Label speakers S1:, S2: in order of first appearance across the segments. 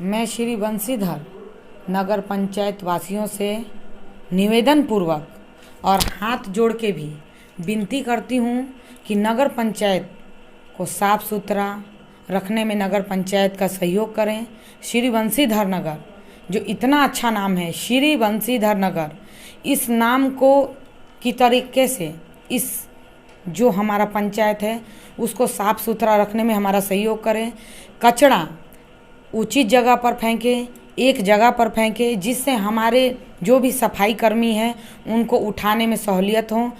S1: मैं श्री बंसीधर नगर पंचायत वासियों से निवेदन पूर्वक और हाथ जोड़ के भी विनती करती हूँ कि नगर पंचायत को साफ़ सुथरा रखने में नगर पंचायत का सहयोग करें। श्री बंसीधर नगर जो इतना अच्छा नाम है, श्री बंसीधर नगर, इस नाम को की तरीके से इस जो हमारा पंचायत है उसको साफ़ सुथरा रखने में हमारा सहयोग करें। कचरा उचित जगह पर फेंकें, एक जगह पर फेंकें, जिससे हमारे जो भी सफाई कर्मी हैं उनको उठाने में सहूलियत हो।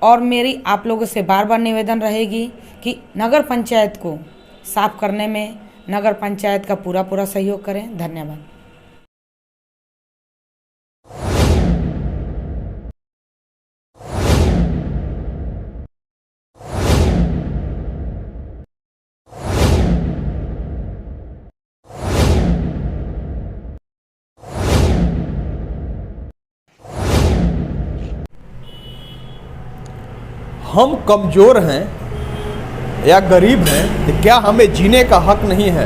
S1: और मेरी आप लोगों से बार बार निवेदन रहेगी कि नगर पंचायत को साफ करने में नगर पंचायत का पूरा सहयोग करें। धन्यवाद।
S2: हम कमज़ोर हैं या गरीब हैं तो क्या हमें जीने का हक नहीं है?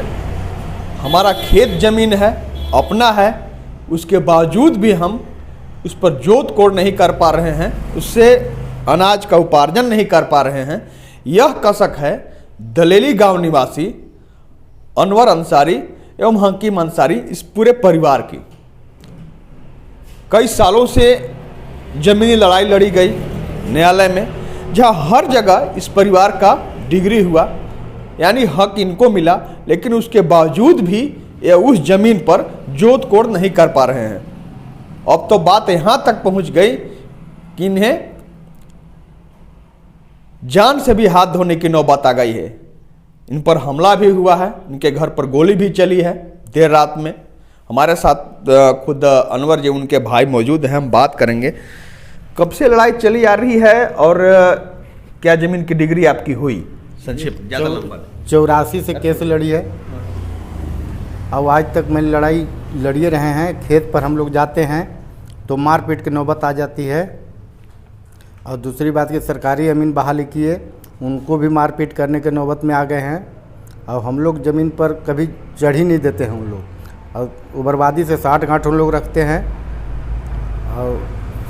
S2: हमारा खेत ज़मीन है, अपना है, उसके बावजूद भी हम उस पर जोत कोड़ नहीं कर पा रहे हैं, उससे अनाज का उपार्जन नहीं कर पा रहे हैं। यह कसक है दलेली गांव निवासी अनवर अंसारी एवं हकीम अंसारी इस पूरे परिवार की। कई सालों से ज़मीनी लड़ाई लड़ी गई न्यायालय में, जहाँ हर जगह इस परिवार का डिग्री हुआ, यानी हक इनको मिला, लेकिन उसके बावजूद भी ये उस ज़मीन पर जोत कोड़ नहीं कर पा रहे हैं। अब तो बात यहाँ तक पहुँच गई कि इन्हें जान से भी हाथ धोने की नौबत आ गई है। इन पर हमला भी हुआ है, इनके घर पर गोली भी चली है देर रात में। हमारे साथ खुद अनवर जी, उनके भाई मौजूद हैं, हम बात करेंगे कब से लड़ाई चली आ रही है और क्या जमीन की डिग्री आपकी हुई? संक्षिप्त, ज़्यादा लंबा।
S3: 84 से केस लड़ी है। अब आज तक मैं लड़ाई लड़िए रहे हैं। खेत पर हम लोग जाते हैं तो मारपीट की नौबत आ जाती है। और दूसरी बात कि सरकारी अमीन बहाली किए, उनको भी मारपीट करने के नौबत में आ गए हैं। और हम लोग ज़मीन पर कभी चढ़ ही नहीं देते हैं। हम लोग और उग्रवादी से 60 गांठ हम लोग रखते हैं। और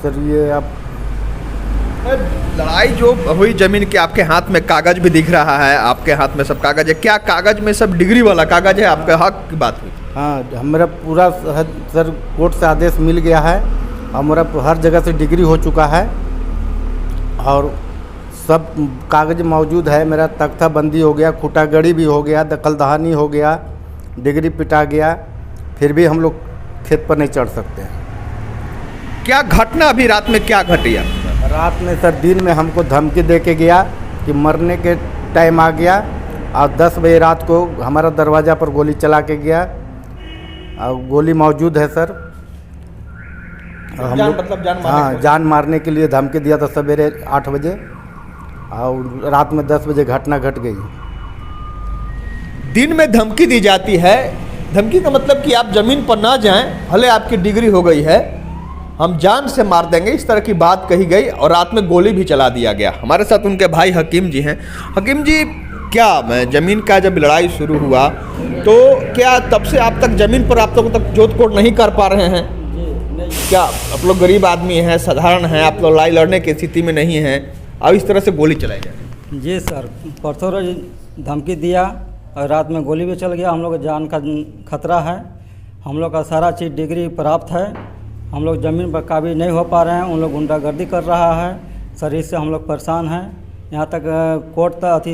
S3: सर ये अब
S2: लड़ाई जो हुई जमीन के, आपके हाथ में कागज भी दिख रहा है, आपके हाथ में सब कागज है। क्या कागज में सब डिग्री वाला कागज है? आपके हक की बात हुई?
S3: हाँ, हमारा पूरा सर कोर्ट से आदेश मिल गया है और मेरा हर जगह से डिग्री हो चुका है और सब कागज मौजूद है। मेरा तख्ता बंदी हो गया, खूटागड़ी भी हो गया, दखल दहानी हो गया, डिग्री पिटा गया, फिर भी हम लोग खेत पर नहीं चढ़ सकते हैं।
S2: क्या घटना अभी रात में क्या घटी?
S3: रात में सर दिन में हमको धमकी दे के गया कि मरने के टाइम आ गया और 10 बजे रात को हमारा दरवाज़ा पर गोली चला के गया और गोली मौजूद है सर। हम लोग मतलब जान मारने के लिए धमकी दिया था सवेरे 8 बजे और रात में 10 बजे घटना घट गई।
S2: दिन में धमकी दी जाती है। धमकी का मतलब कि आप ज़मीन पर ना जाएं, भले आपकी डिग्री हो गई है, हम जान से मार देंगे, इस तरह की बात कही गई और रात में गोली भी चला दिया गया। हमारे साथ उनके भाई हकीम जी हैं। हकीम जी, क्या ज़मीन का जब लड़ाई शुरू हुआ तो क्या तब से आप तक ज़मीन पर आप तक जोत कोड़ नहीं कर पा रहे हैं? क्या आप लोग गरीब आदमी हैं, साधारण हैं, आप लोग लड़ाई लड़ने की स्थिति में नहीं हैं, अब इस तरह से गोली चलाई जाए?
S4: जी सर, परसों रोज धमकी दिया और रात में गोली भी चल गया। हम लोग जान का खतरा है। हम लोग का सारा चीज़ डिग्री प्राप्त है। हम लोग ज़मीन पर काबिज नहीं हो पा रहे हैं। उन लोग गुंडागर्दी कर रहा है सर, इससे हम लोग परेशान हैं। यहाँ तक कोर्ट तक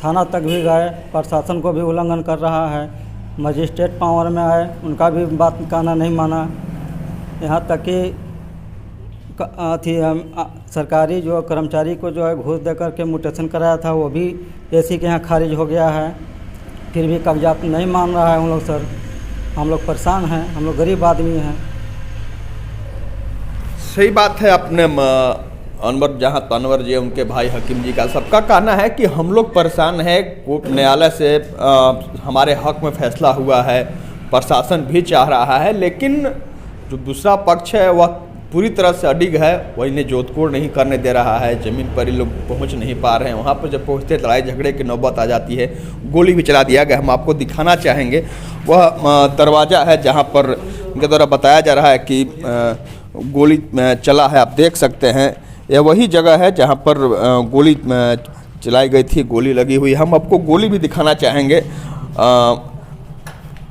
S4: थाना तक भी गए, प्रशासन को भी उल्लंघन कर रहा है। मजिस्ट्रेट पावर में आए, उनका भी बात कहना नहीं माना। यहाँ तक कि सरकारी जो कर्मचारी को जो है घूस दे करके म्यूटेशन कराया था, वो भी एसी के यहाँ खारिज हो गया है। फिर भी कागजात नहीं मान रहा है उन लोग सर। हम लोग परेशान हैं, हम लोग गरीब आदमी हैं।
S2: सही बात है। अपने अनवर, जहाँ तनवर जी उनके भाई हकीम जी का सबका कहना है कि हम लोग परेशान हैं। कोर्ट न्यायालय से हमारे हक में फैसला हुआ है, प्रशासन भी चाह रहा है, लेकिन जो दूसरा पक्ष है वह पूरी तरह से अडिग है, वह इन्हें जोत कोड़ नहीं करने दे रहा है। ज़मीन पर ये लोग पहुंच नहीं पा रहे हैं। वहाँ पर जब पहुँचते लड़ाई झगड़े की नौबत आ जाती है, गोली भी चला दिया गया। हम आपको दिखाना चाहेंगे। वह दरवाज़ा है जहां पर इनके द्वारा बताया जा रहा है कि गोली चला है। आप देख सकते हैं यह वही जगह है जहां पर गोली चलाई गई थी, गोली लगी हुई। हम आपको गोली भी दिखाना चाहेंगे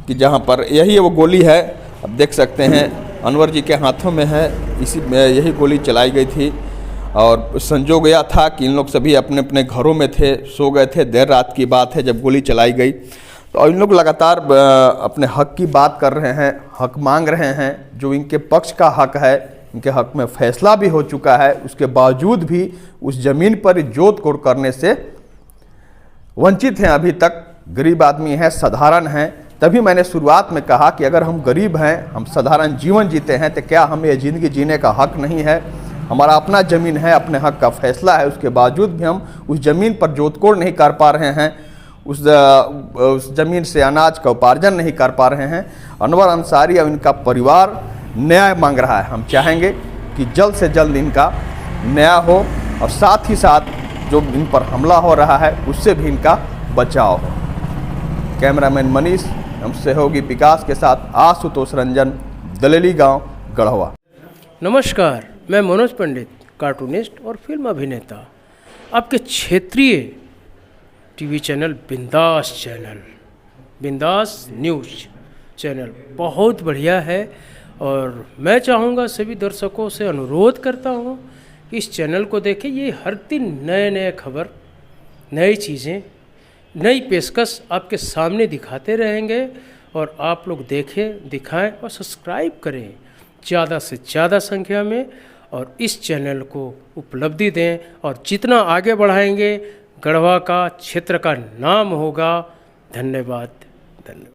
S2: कि जहां पर यही है वो गोली है। आप देख सकते हैं अनवर जी के हाथों में है, इसी में यही गोली चलाई गई थी। और संजोग यह था कि इन लोग सभी अपने अपने घरों में थे, सो गए थे। देर रात की बात है जब गोली चलाई गई। तो इन लोग लगातार अपने हक की बात कर रहे हैं, हक मांग रहे हैं, जो इनके पक्ष का हक है, इनके हक में फैसला भी हो चुका है। उसके बावजूद भी उस ज़मीन पर जोत कोड़ करने से वंचित हैं। अभी तक गरीब आदमी हैं, साधारण हैं। तभी मैंने शुरुआत में कहा कि अगर हम गरीब हैं, हम साधारण जीवन जीते हैं, तो क्या हमें ये ज़िंदगी जीने का हक नहीं है? हमारा अपना ज़मीन है, अपने हक का फैसला है, उसके बावजूद भी हम उस ज़मीन पर जोतकोड़ नहीं कर पा रहे हैं, उस ज़मीन से अनाज का उपार्जन नहीं कर पा रहे हैं। अनवर अंसारी और इनका परिवार न्याय मांग रहा है। हम चाहेंगे कि जल्द से जल्द इनका न्याय हो और साथ ही साथ जो इन पर हमला हो रहा है उससे भी इनका बचाव हो। कैमरामैन मनीष, हम सहयोगी विकास के साथ आशुतोष रंजन, दलेली गांव, गढ़वा।
S5: नमस्कार, मैं मनोज पंडित, कार्टूनिस्ट और फिल्म अभिनेता। आपके क्षेत्रीय टीवी चैनल बिंदास न्यूज़ चैनल बहुत बढ़िया है और मैं चाहूँगा सभी दर्शकों से अनुरोध करता हूँ कि इस चैनल को देखें। ये हर दिन नए खबर, नई चीज़ें, नई पेशकश आपके सामने दिखाते रहेंगे और आप लोग देखें, दिखाएं और सब्सक्राइब करें ज़्यादा से ज़्यादा संख्या में और इस चैनल को उपलब्धि दें। और जितना आगे बढ़ाएंगे, गढ़वा का क्षेत्र का नाम होगा। धन्यवाद।